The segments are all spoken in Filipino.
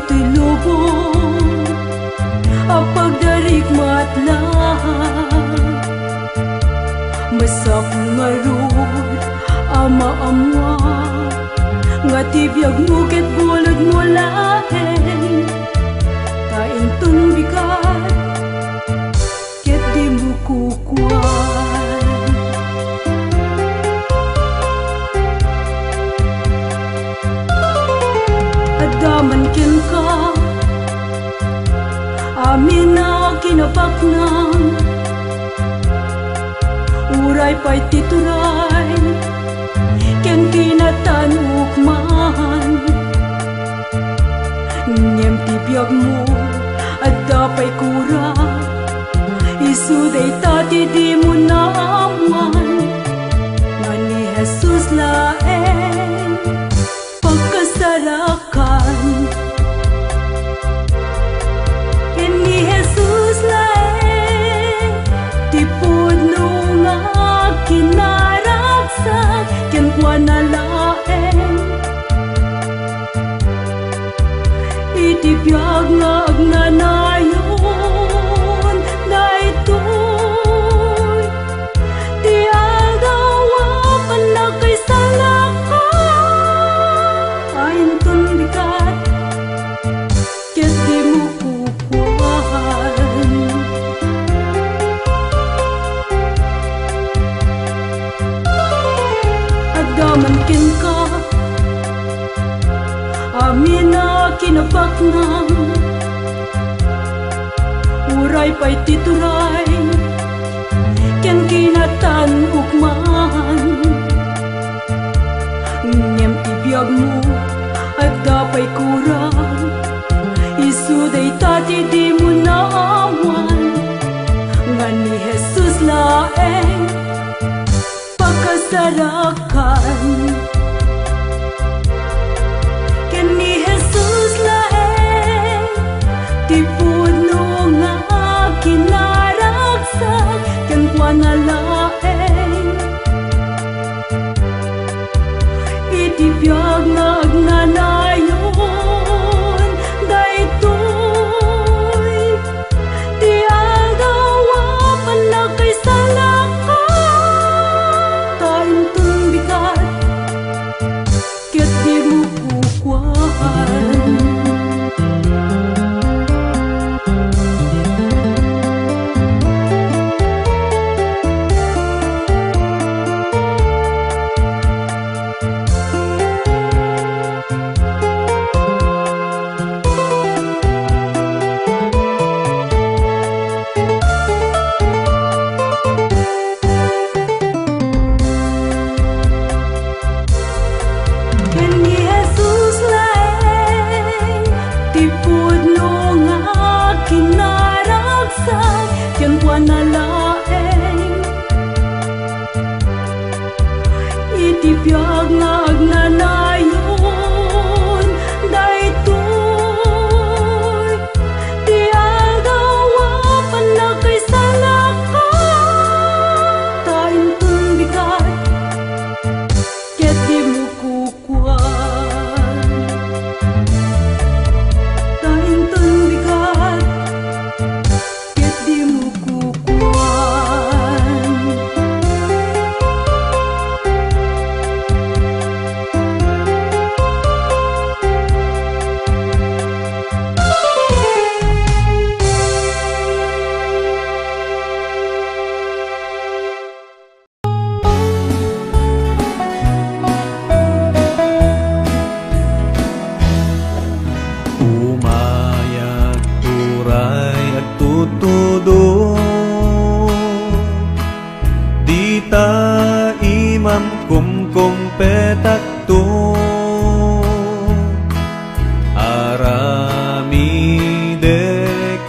ito'y lubong ang pagdarigmat lang. Masak nga rod ama-amwa nga tibiyag mo ket bulod mo lahen. Kain ton bigat ket di mo kukuan. Adaman ken ka amin na kinabaknang uray pa'y tituray ken kinatanukman. Ngem tibiyag mo at dapay kura isuday tati di mo naaman nga ni Jesus laeng pagkasarakan. Ken ni Jesus laeng tipod no nga kinaragsak ken kuana laeng itibiyag nga agnanayon na ito'y di agawa panakay sa lakas. Ayon ton bigat ket di mo kukuan. Adaman ken ka amin na kinabaknang uray pa'y tituray ken kinatanukman. Ngem tibiyag mo at dapay kurang isuday tati di mo naawan nga ni Jesus laeng pagkasarakan. Ken ni Jesus laeng tipod no nga kinaragsak ken kuana laeng itibiyag nga agnanayon daytoy di agawa panakay sa lakas. Kain ton bigat ket di mo kukuan. Ken ni Jesus laeng tipod no nga kinaragsak ken kuana laeng itibiyag nga agnanayon daytoy di agawa panakay sa lakas. Kain ton bigat ket di mo kukuan. Kain ton bigat ket di mo kukuan. Umayag turay at tutudo di ta imam kumpetak to aramidek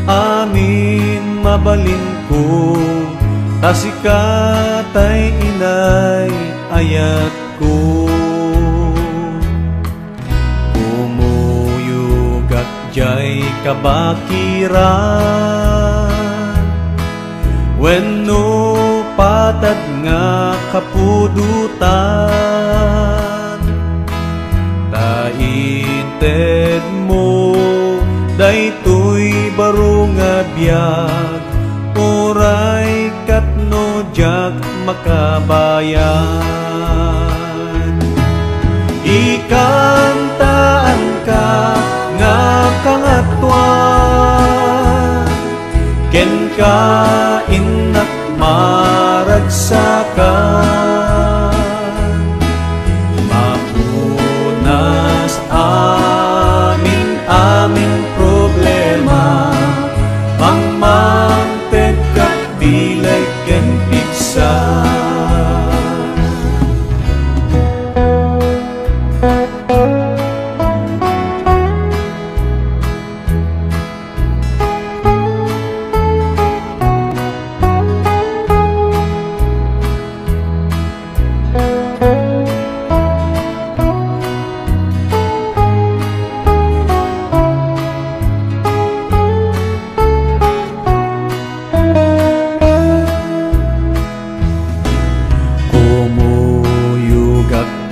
amin mabalin ko kasikatay inay ayat ko. Jai kabakiran wenno patad nga kapudutan tainted mo Daytoy baro nga biyag, oray katno jak makabayan. Ikantaan ka nga kangatwan, ken ka inak maragsakan. Mapunas amin problema, mangmangted kat bilag ken piksa.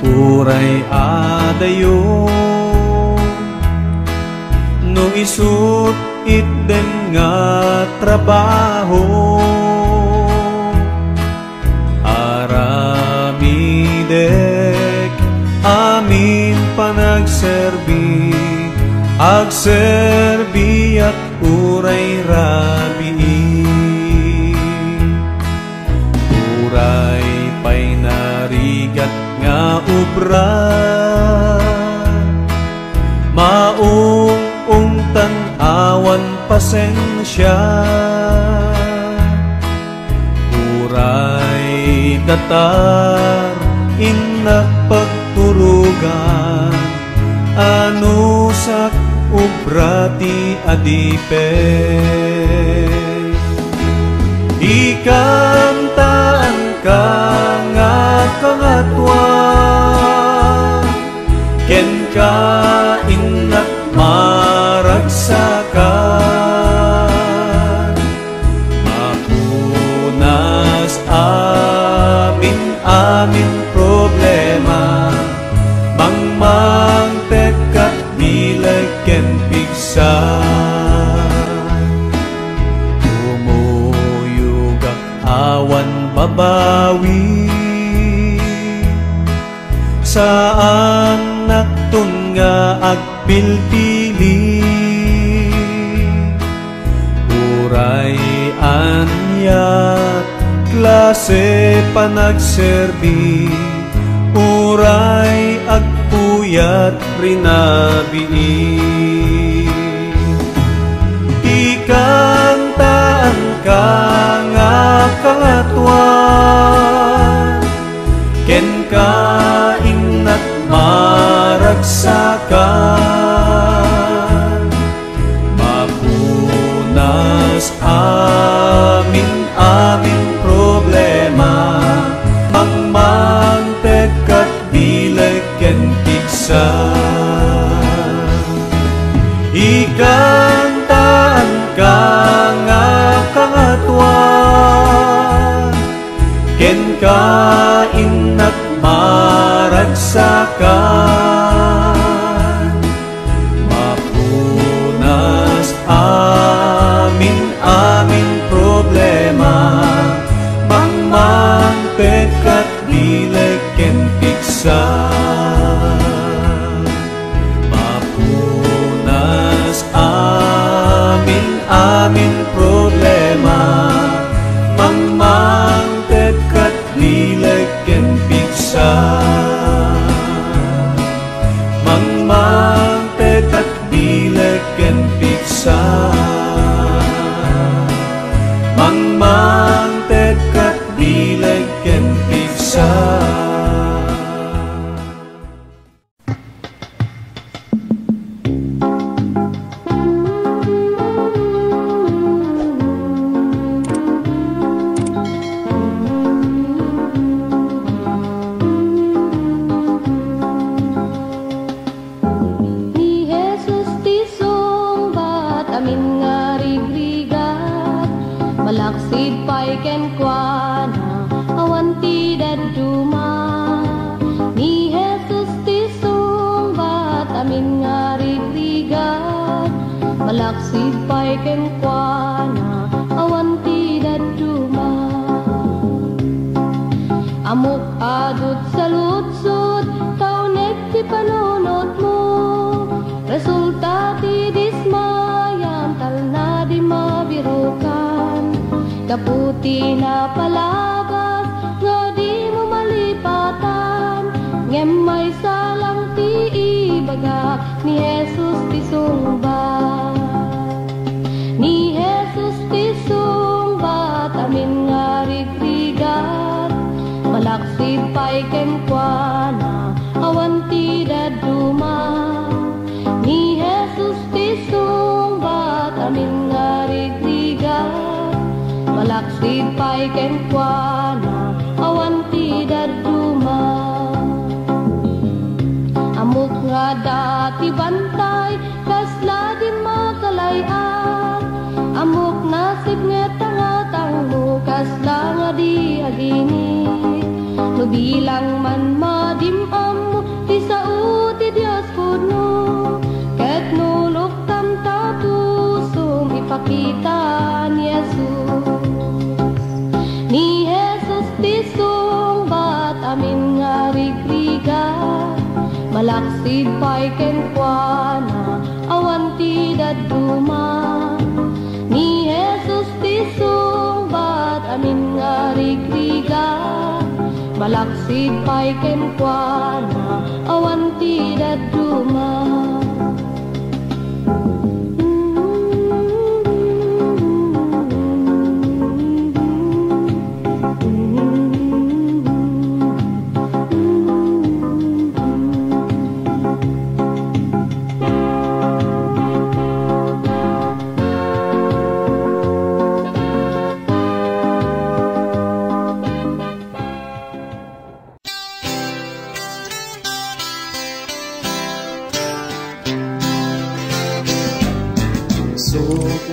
Uray adayo no isut itten nga trabaho, aramidek amin panagserbi, agserbi at uray rabii. Uray pay narigat nga ubra, maung tan-awan pasensya. Uray datar inak pagturugan, ano sak ubra ti adipay. Ikantaan ka nga kangatwan, ken ka inak maragsakan. Mapunas amin problema, mangmangted kat bilag ken piksa. Awan babawi saan naktun nga agpilpili, uray anyat klase panagserbi, uray agpuyat rinabii. Ikantaan ka nga kangatwan, ken ka inat maragsakan. Mapunas amin problema, mangmangted kat bilag ken piksa. Ikantaan ka nga kangatwan, ken ka inak maragsakan. Mapunas amin problema, mangmangted kat bilag ken piksa. Amin problema, mangmangted kat bilag ken piksa. Mangmangted kat bilag ken piksa. Mangmangted kat bilag ken piksa. pay kenkwana awan ti daduma. Amok adut sa lutsud taunet ti panunot mo. Resulta ti dismayam talna di mabirukan. Kaputi na palabas nga di mo malipatan. Ngem may salang ti ibaga ni Jesus ti sungbat. Ni Jesus ti sungbat amin nga rigrigat. Malaksid pay kenkwana awan ti daduma. Ni Jesus ti sungbat amin nga rigrigat. Malaksid pay kenkwana awan ti daduma. Amok nga dati bantay kasla di makalayan. Amok nasib nga tangatang mo kasla nga di aginit. No bilang man madimam mo ti sao ti Dios kuno. Ket nulok tam tapusum ipakita ni Jesus. Ni Jesus ti sungbat amin nga rigrigat. Malaksid pay kenkwana awan ti daduma. Ni Jesus ti sungbat amin nga rigrigat. Malaksid pay kenkwana awan ti daduma.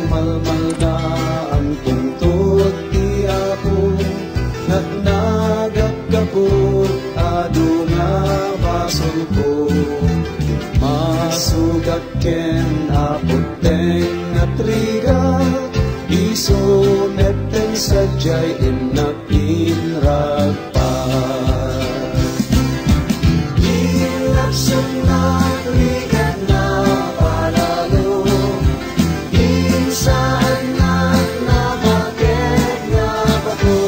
Malmalda ang tungtod ti Apo, nagnagap kapot adu nga basol ko. Masugat ken apoteng at rigat, iso netten sadyay inapinragpat. Ilapsan na rigat na palalo, saan na bakit nga bago.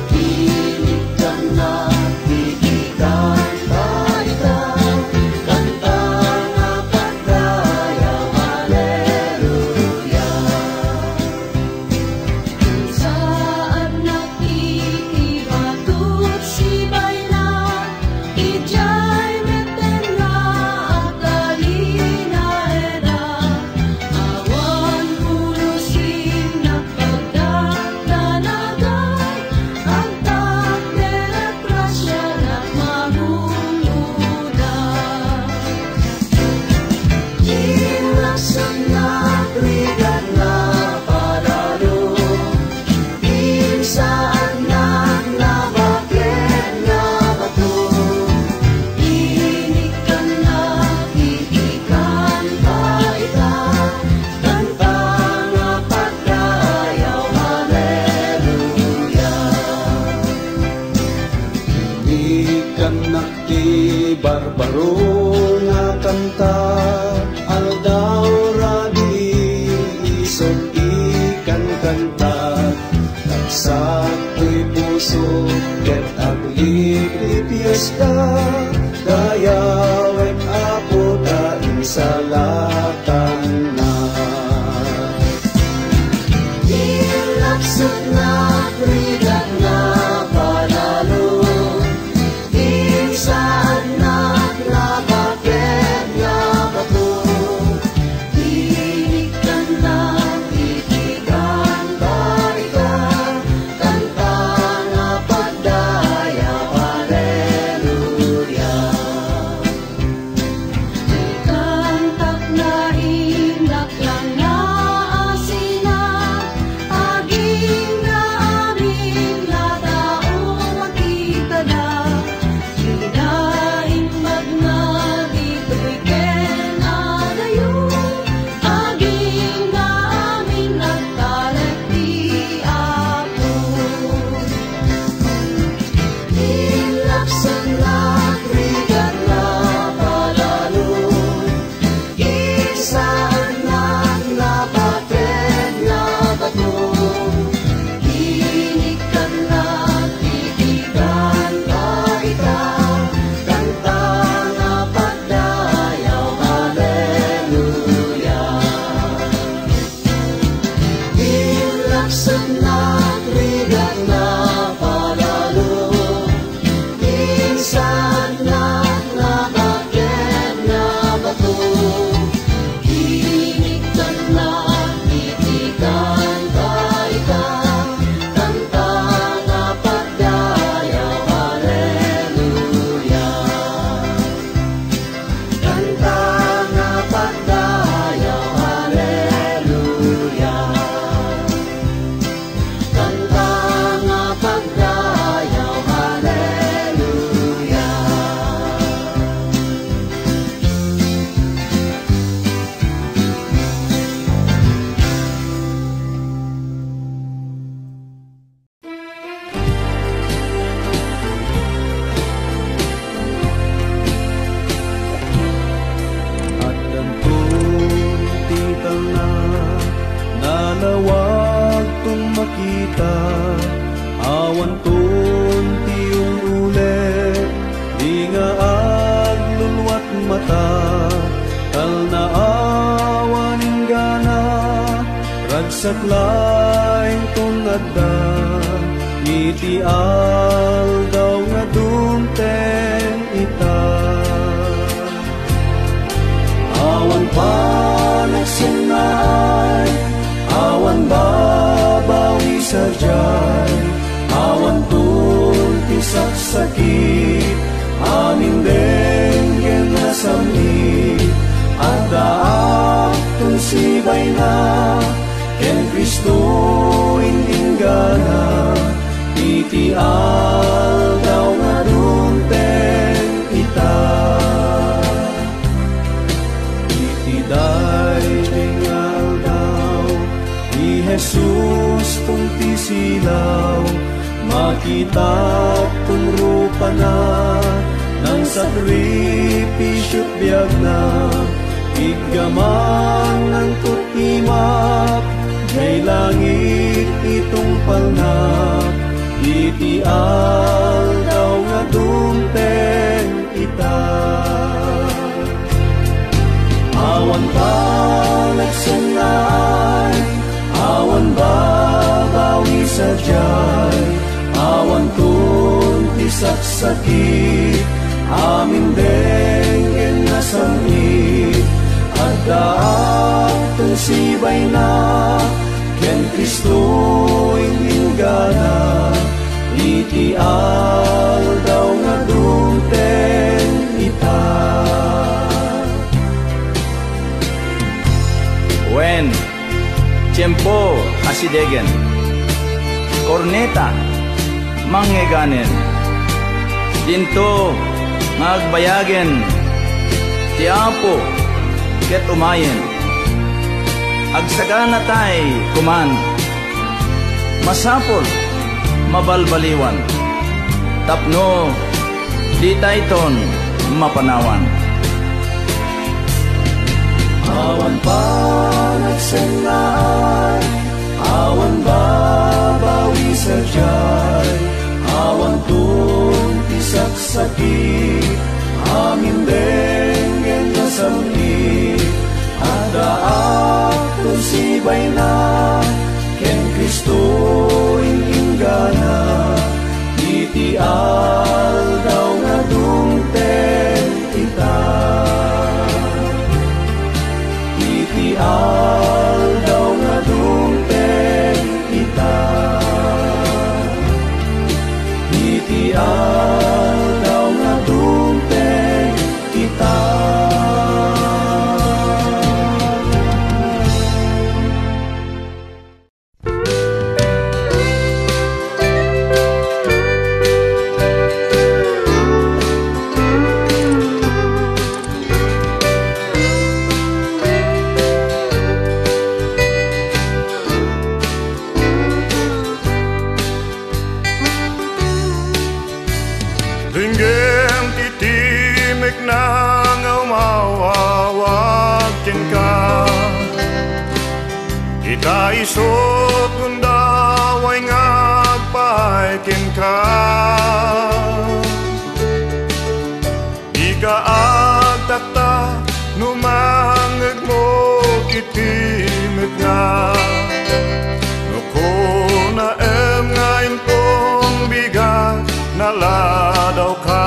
Pilit ka na, tigitan tayo, kanta nga pagdaya, haleluya. Saan nakikibatut si baylan, ijay meten nga at alina eda. Awan pulusin na pagdagdanagan, ang takderet rasya na mahuludan. Ilaksan na krigan na palalo, saan na bakit nga bato. Inikan na iikan paita, Kanta nga pagdayaw, haleluya. Hindi ka nakibarbaro nga kanta, aldaw rabi isog ikan kanta. Nagsato'y puso ket aglibli piyesta, dayawet Apo daing salatan na. Ilapsat na krigan na palalo, saan na bakit nga bato. inikan na Ikigan tayo, kanta nga pagdaya, haleluya. Bisan na nakakit na bato, hinigtan na itikan kaita, kanta nga pagdayaw, haleluya. Kanta nga pagdayaw, haleluya. Kanta nga pagdayaw, haleluya. At dantong tital na nalawag tong makita, awan ton tiyong ulit, di nga aglulwat mata, tal na awaning gana, ragsak laing tong adda, iti aldaw nga dumteng ita. Awan pa nagsinay, awan babawi sa dyan, awan tunti saksakit, amin denggen na samni, at daak tun sibay na, ken Kristo indinggana, iti aldaw nga dumteng ita. Daig aldaw, ni Jesus tunti silaw, makita kung rupa na, ng sakripisyo't biyag na, igaman ng tutimak, may langit itong palnak, iti aldaw nga dumteng ita. Awan pa nagsanay, awan babawi sa dyan, awan tunti saksakit, amin denggen na samit, at daak tong sibay na, ken Kristo indinggana, iti aldaw nga dumteng ita. Wen, tiempo asidegen, korneta, manggeganen, dinto ngagbayagen, tiapo, ket umayen, agsagana tay kuman, masapol, mabalbaliwan, tapno, di tayton mapanawan. Awan pa nagsanay, awan babawi sa dyan, awan tunti saksakit, amin denggen na samni, at daak tong sibay na, ken Kristo indinggana, iti aldaw nga dumteng ita. Iti aldaw nga dumteng ita. Iti aldaw nga dumteng ita. Ringgem titimik na nga umawawagin ka, kita isot kundaway ngagpaikin ka. Di ka agtakta numangag mo kitimik nga, nuko na ngayon kong bigat naladaw ka.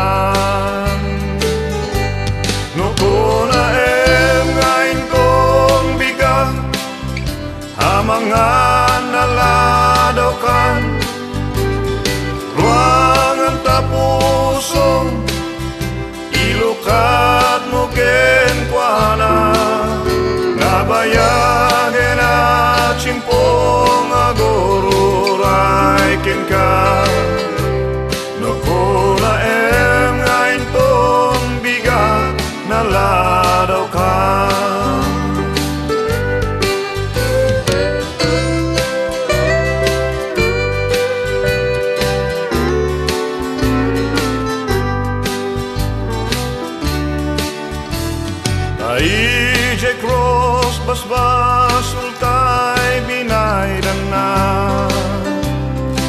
ije cross basbas ultay binaydan na.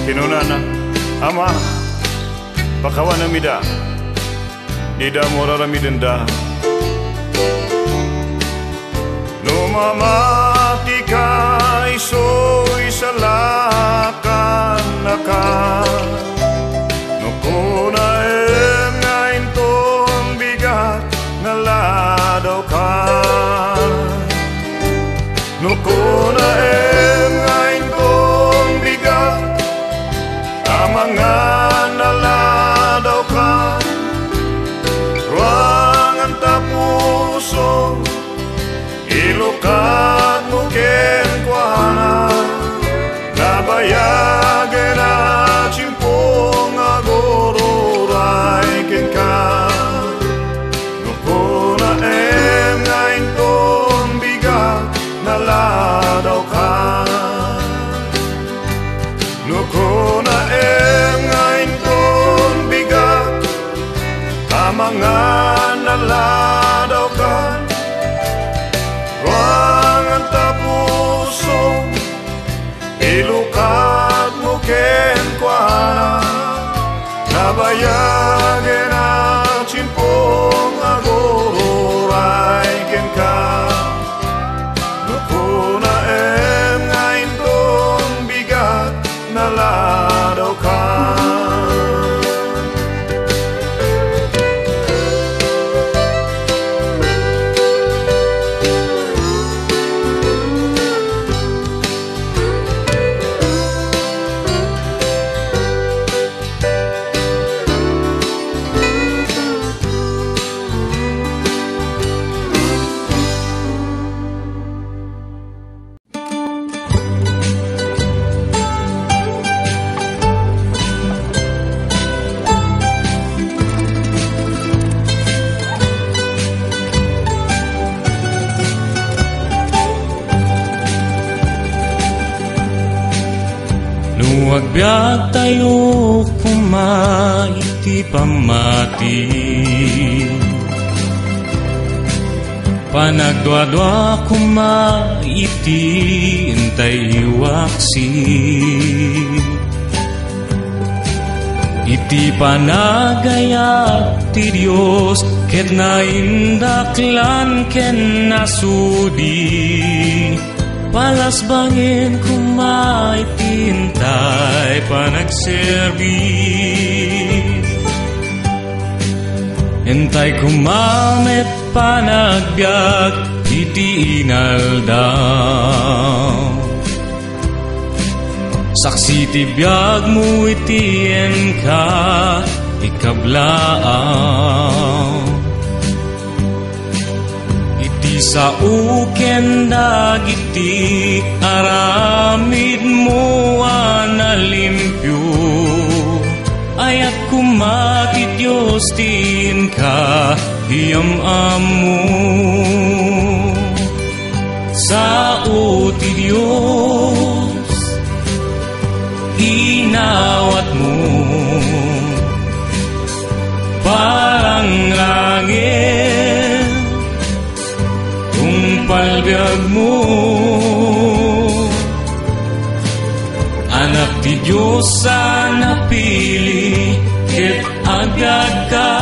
Kinunana, ama, pakawan amida, dida moraramidan da. Numamati ka iso'y salakan na ka. Nukuna ngayon tong bigat na ladaw ka. Nukuna ngayon tong bigat mga naladaw ka. Ruangan tapuso ilukat mo kenkwana. Nabayagan na chimpong agororay kenka. Nukuna ngayon tong bigat naladaw ka. Nukuna ngayon tong bigat mga naladaw ka. Ruangan tapuso ilukat mo kenkwana. Nabayagan na chimpong agororay kenka. Nukuna ngayon tong bigat naladaw ka. Agbyag tayo kumaiti pamati. Panagdwa-dwa kumaiti intay iwaksi. Iti panagayat ti Diyos ket naindaklan ken nasudi. Palasbangin kumaitintay panagserbi. Entay kumamet panagbiag iti inaldaw. Saksi ti biag mo iti enka ikablaaw. Sa uken dagiti aramid mo analimpyo. Ayat kumati Diyos tin ka iyam-amu. Sa uti Diyos inawat mo parang langit palbiag mo. Anak ti Diyos sa napili ket agad ka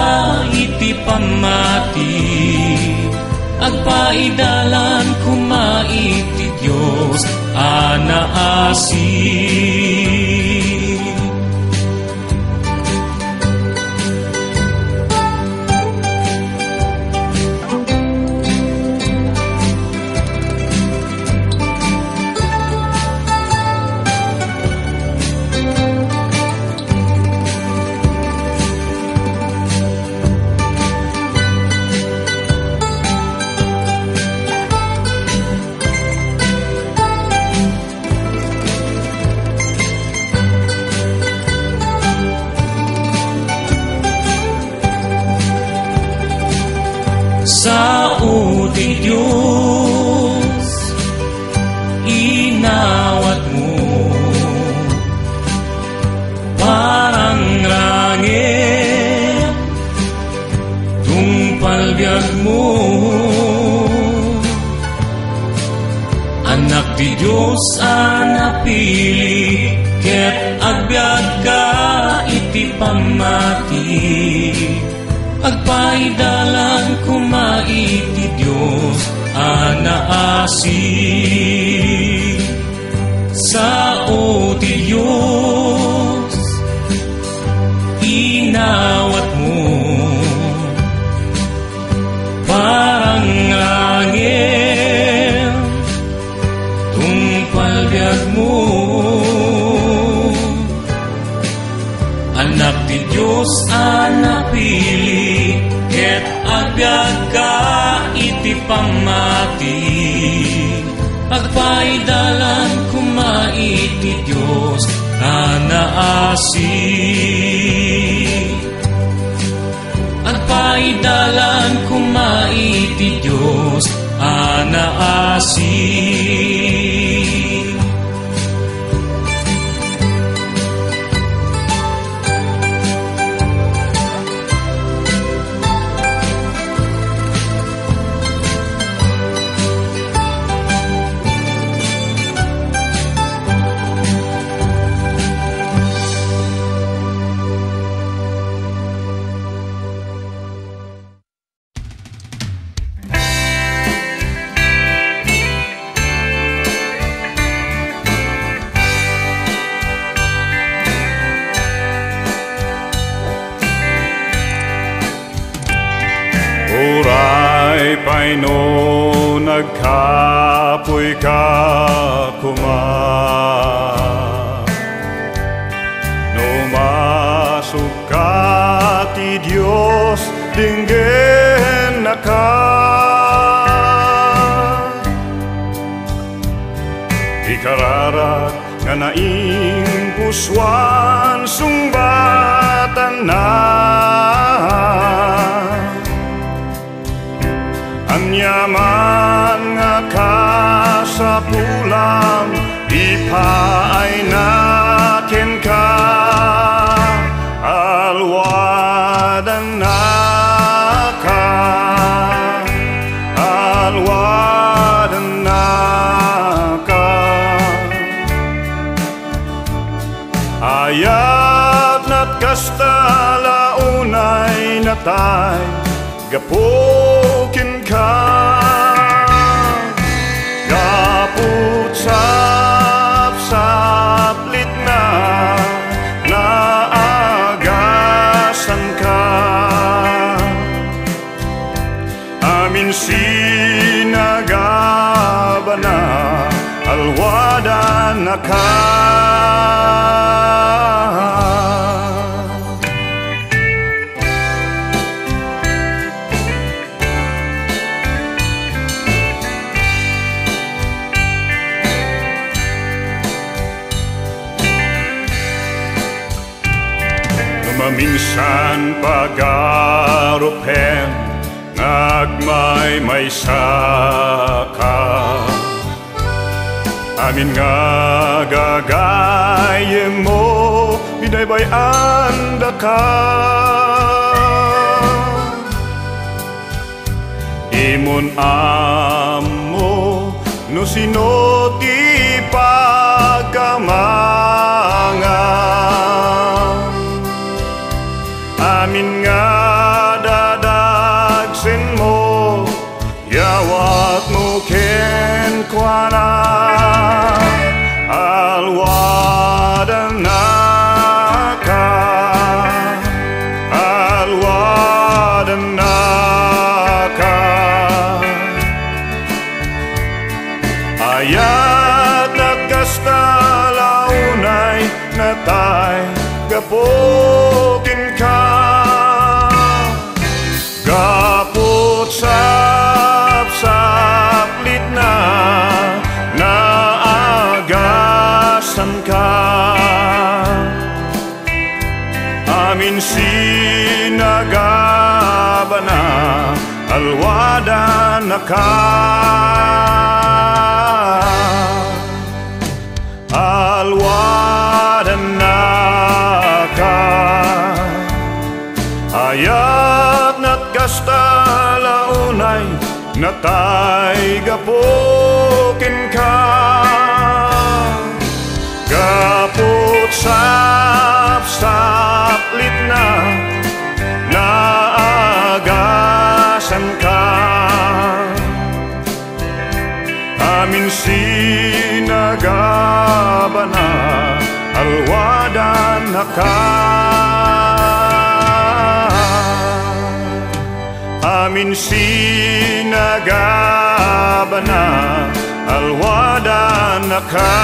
iti pamati. Agpaidalan kumaiti Diyos anaasi. Sa uti Diyos inawat mo parang langit tungpalbiag mo. ti Diyos napili, ket agbyag ka iti pamati. Agpaidalan kumai ti Diyos anaasi. Sao ti Diyos inawat mo, parang angel tungpal biag mo. Anak ti Diyos napili, ket agbyag ka iti pamati. Agpaidalan kumai ti Diyos anaasi. Agpaidalan kumai ti Diyos anaasi. Uray paino nagkapoy ka kuma, numasok ka ti Diyos dinggen na ka. Ikararat nga naing puswan sungbatan na, anyaman nga kasapulang ipaay natin ka. Alwadan na ka, alwadan na ka. Ayat na't kasta launay natay gapukin ka. Gaput saplit na naagasan ka. Amin sinagabana alwada na ka. Minsan pagarupen nagmaymaysa ka, amin nga gagayem mo bidaybayan da ka. Imon amo no sino ti pagkamangan, amin nga dadagsin mo, yawat mo kenkwana. Alwadan na ka, alwadan na ka. Ayat na't kasta launay natay gapukin ka. Gapot saplit na naagasan ka. Amin sinagabana alwada na ka. Alwada na ka. Ayat na't kasta launay natay gapo. ken ka kapot saplit na naagasan ka amin sinagabana alwadan na ka amin sinagabana alwadan na ka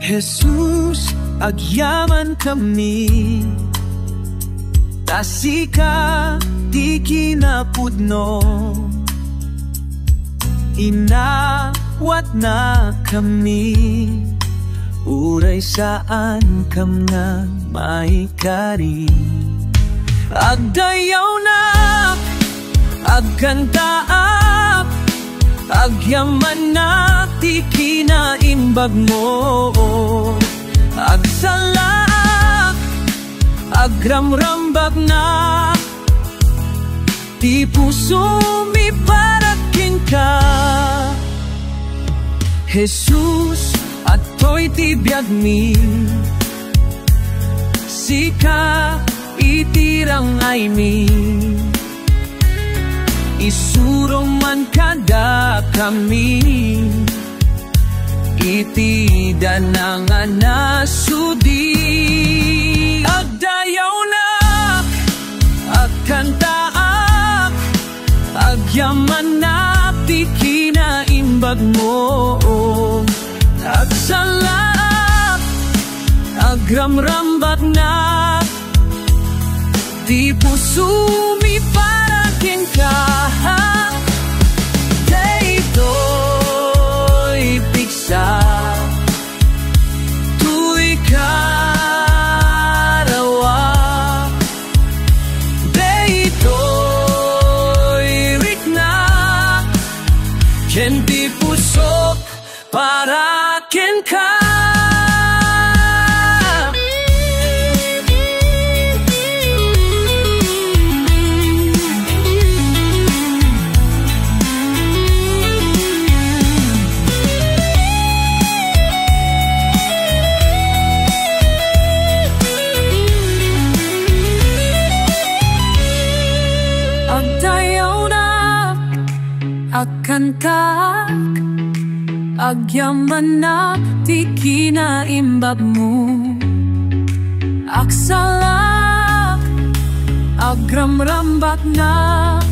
Jesus, agyaman kami, tasika di kinapudno, inawat na kami, uray saan kam nga maikari. Agdayaw na, agkantaap, agyaman na ti kinaimbag mo, agsalak, agramrambag na ti puso mi paraking ka. Jesus, ato'y ti biyag mi, sika itirang ay mi, isurong man kada kami, iti danangan na sudi. Agdayaw na, agkantaak, agyaman na ti kinaimbag mo, agsalak, agramrambat na ti puso mi paraking ka. Daytoy piksa tuy karawa, daytoy rikna ken ti pusok paraking ka. Agkantak, agyaman na ti kinaimbag mo, aksalak, agramrambat nak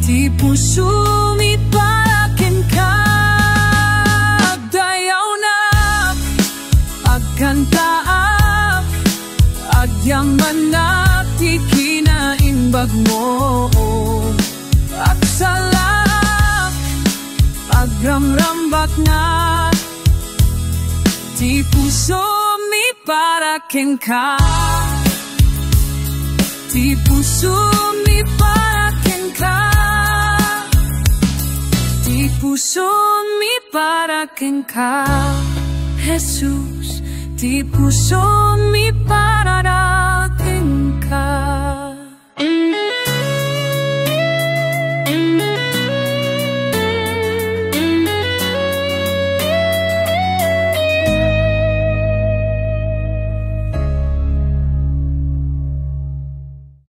ti puso mi paraking ka. Agdayaw na, agkantaak, agyaman na ti kinaimbag mo, aksalak, agramrambat na ti puso mi paraking ka. Ti puso mi paraking ka, ti puso mi paraking ka. Jesus, ti puso mi parada.